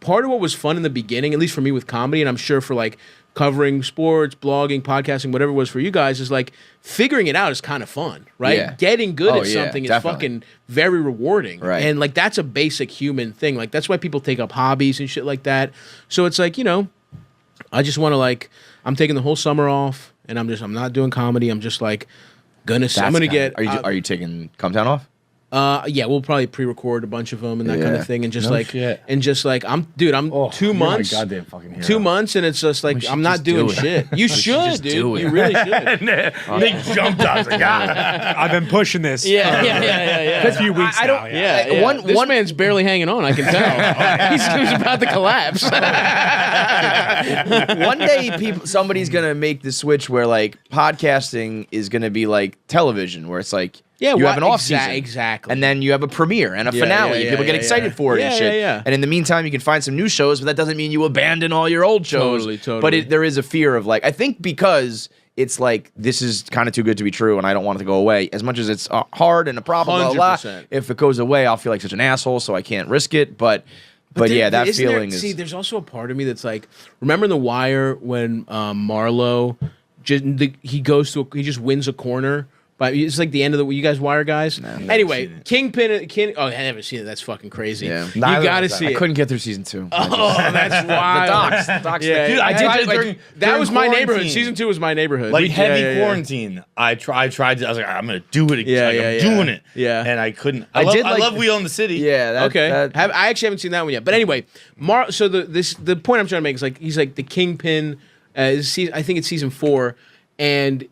part of what was fun in the beginning, at least for me with comedy, and I'm sure for like covering sports, blogging, podcasting, whatever it was for you guys, is like figuring it out is kind of fun, right? Yeah. Getting good at something is definitely. fucking very rewarding. Right. And like that's a basic human thing. Like that's why people take up hobbies and shit like that. So it's like, I just want to like, I'm taking the whole summer off and I'm not doing comedy. I'm just like I'm gonna get. Are you taking Cometown off? Yeah, we'll probably pre-record a bunch of them and that kind of thing, and just shit. I'm 2 months, You're my goddamn fucking hero. 2 months, and it's just like I'm not doing shit. You should, dude. You really should. Nick jumped up. I was like, I've been pushing this. Yeah. A few weeks now. This man's barely hanging on. I can tell. He's about to collapse. One day, somebody's gonna make the switch where like podcasting is gonna be like television, where it's like. Yeah, you have an off season, exactly, and then you have a premiere and a finale. People get excited for it and shit. And in the meantime, you can find some new shows, but that doesn't mean you abandon all your old shows. Totally. But there is a fear of like, I think because it's like this is kind of too good to be true, and I don't want it to go away. As much as it's hard and a problem, blah, blah, if it goes away, I'll feel like such an asshole, so I can't risk it. But yeah, that feeling is. See, there's also a part of me that's like, remember in The Wire when Marlo, he just wins a corner. But it's like the end of you guys Wire guys. No, anyway, Kingpin. Oh, I haven't seen it. That's fucking crazy. Yeah. You gotta see it. I couldn't get through season 2. Oh, that's wild. The docs. Yeah, dude, I did that was my neighborhood. Season 2 was my neighborhood. Like heavy quarantine. I tried to. I was like, I'm gonna do it again. I'm doing it. Yeah. And I couldn't. I love Wheel in the City. Yeah. I actually haven't seen that one yet. But anyway, so the point I'm trying to make is like he's like the Kingpin. I think it's season 4, and.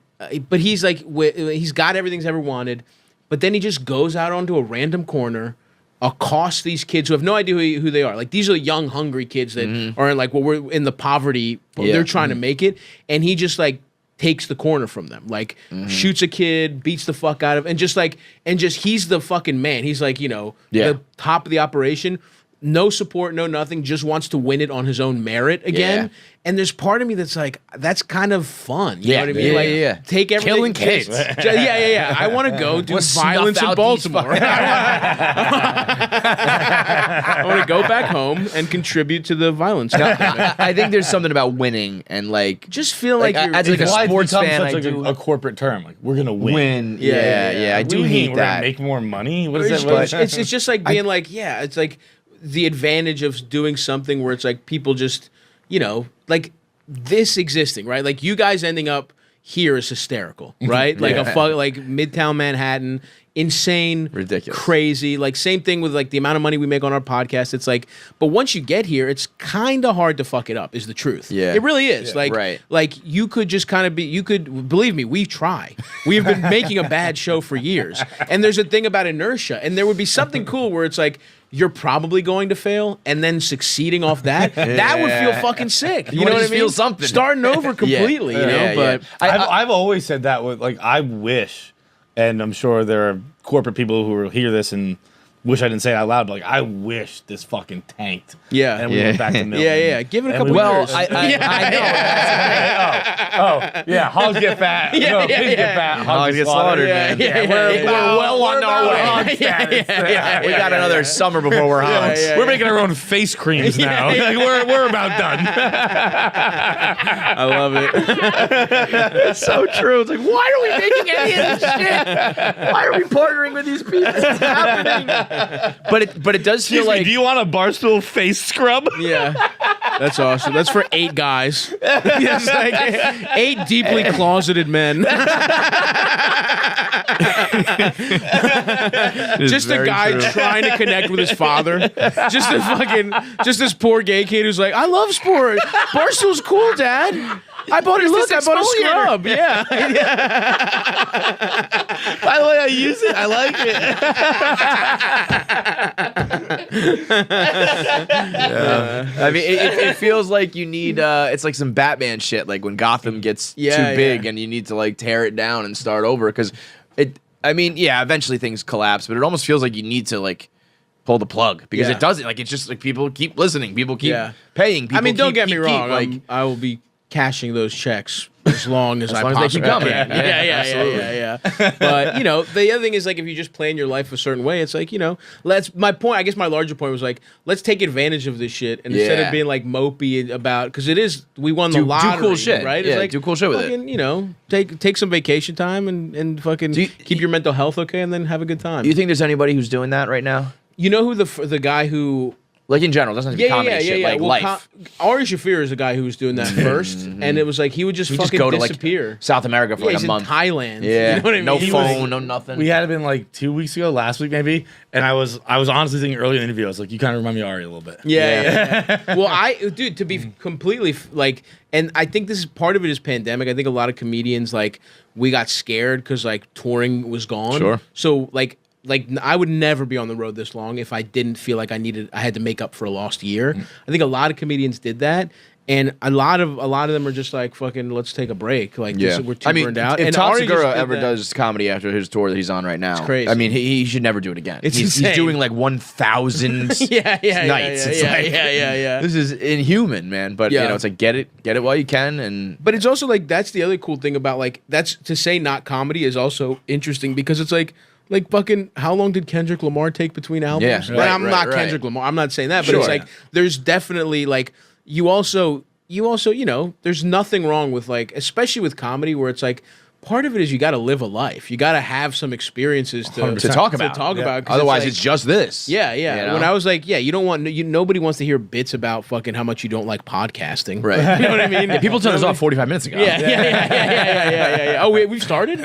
But he's like, he's got everything he's ever wanted, but then he just goes out onto a random corner, accosts these kids who have no idea who they are. Like these are young, hungry kids that are in like, we're in the poverty, they're trying to make it, and he just like takes the corner from them, like shoots a kid, beats the fuck out of, and just he's the fucking man. He's like, the top of the operation. No support, no nothing, just wants to win it on his own merit again. Yeah. And there's part of me that's like, that's kind of fun. You know what I mean? Like, take everything. Killing kids. Yeah. I want to go do violence in Baltimore. I want to go back home and contribute to the violence. I think there's something about winning and like just feel like you're as like a sports fan. Such a corporate term. Like we're gonna win. Yeah. I do hate we're that. Gonna make more money. What is that? It's just like being like, it's like. The advantage of doing something where it's like people just, like this existing, right? Like you guys ending up here is hysterical, right? Like like Midtown Manhattan, insane, ridiculous, crazy. Like same thing with like the amount of money we make on our podcast. It's like, but once you get here, it's kind of hard to fuck it up. Is the truth? Yeah, it really is. Like you could just kind of be. You could believe me. We try. We've been making a bad show for years, and there's a thing about inertia, and there would be something cool where it's like. You're probably going to fail, and then succeeding off that, that would feel fucking sick. You know what I mean? Feel something. Starting over completely, But I've always said that with like I wish, and I'm sure there are corporate people who will hear this and wish I didn't say it out loud, but like I wish this fucking tanked. Yeah. And we went back to Milton. Yeah. Give it a couple years. I know. Hogs get fat. Pigs get fat. Hogs get slaughtered. We're well on our way. We got another summer before we're hogs. We're making our own face creams now. Like, we're about done. I love it. It's so true. It's like, why are we making any of this shit? Why are we partnering with these people? It's happening. But it does feel like. Do you want a Barstool face scrub? Yeah, that's awesome. That's for 8 guys. It's like 8 deeply closeted men. Just a guy trying to connect with his father. Just this poor gay kid who's like, I love sport. Barstool's cool, Dad. I bought a scrub. Yeah. By the way, I use it. I like it. I mean, it feels like you need. It's like some Batman shit. Like when Gotham gets too big, and you need to like tear it down and start over. Because eventually things collapse, but it almost feels like you need to like pull the plug because it doesn't. Like it's just like people keep listening, people keep paying. People don't get me wrong. I will be cashing those checks as long as I long as they possibly keep coming. can. Yeah. But the other thing is like if you just plan your life a certain way, it's like my point. I guess my larger point was like let's take advantage of this shit and instead of being like mopey about because it is we won the lottery, do cool shit, right? Yeah, it's like, do cool shit with it. Take some vacation time and fucking keep your mental health okay, and then have a good time. Do you think there's anybody who's doing that right now? You know who the guy who. Like in general, doesn't have to be comedy shit. Like life. Ari Shaffir is the guy who was doing that first, and it was like he would just fucking go to disappear. South America for like he's a month. In Thailand. Yeah, you know what I mean? No phone, no nothing. We had been like 2 weeks ago, last week maybe, and I was honestly thinking earlier in the interview, I was like, you kind of remind me of Ari a little bit. Yeah. Well, dude, to be completely like, and I think this is part of it is pandemic. I think a lot of comedians like we got scared because like touring was gone. Sure. So like I would never be on the road this long if I didn't feel like I had to make up for a lost year. I think a lot of comedians did that, and a lot of them are just like fucking let's take a break. Like we're too burned out. If and Tom Ari just Segura did ever that. does comedy after his tour that he's on right now, It's crazy. I mean, he should never do it again. He's insane. doing like 1,000 nights. Yeah. It's like, Yeah. This is inhuman, man. But it's like get it while you can. And But it's also like that's the other cool thing about like that's to say not comedy is also interesting because it's like fucking how long did Kendrick Lamar take between albums? Yeah, But I'm not right. Kendrick Lamar. I'm not saying that, but Sure. it's like there's definitely like you also there's nothing wrong with like especially with comedy where it's like part of it is you got to live a life. You got to have some experiences to talk about. about. 'Cause Otherwise, like, it's just this. Yeah. You know? When I was like, you don't want nobody wants to hear bits about fucking how much you don't like podcasting. Right. You know what I mean? Yeah, people turned us off 45 minutes ago. Yeah. Oh, we've started?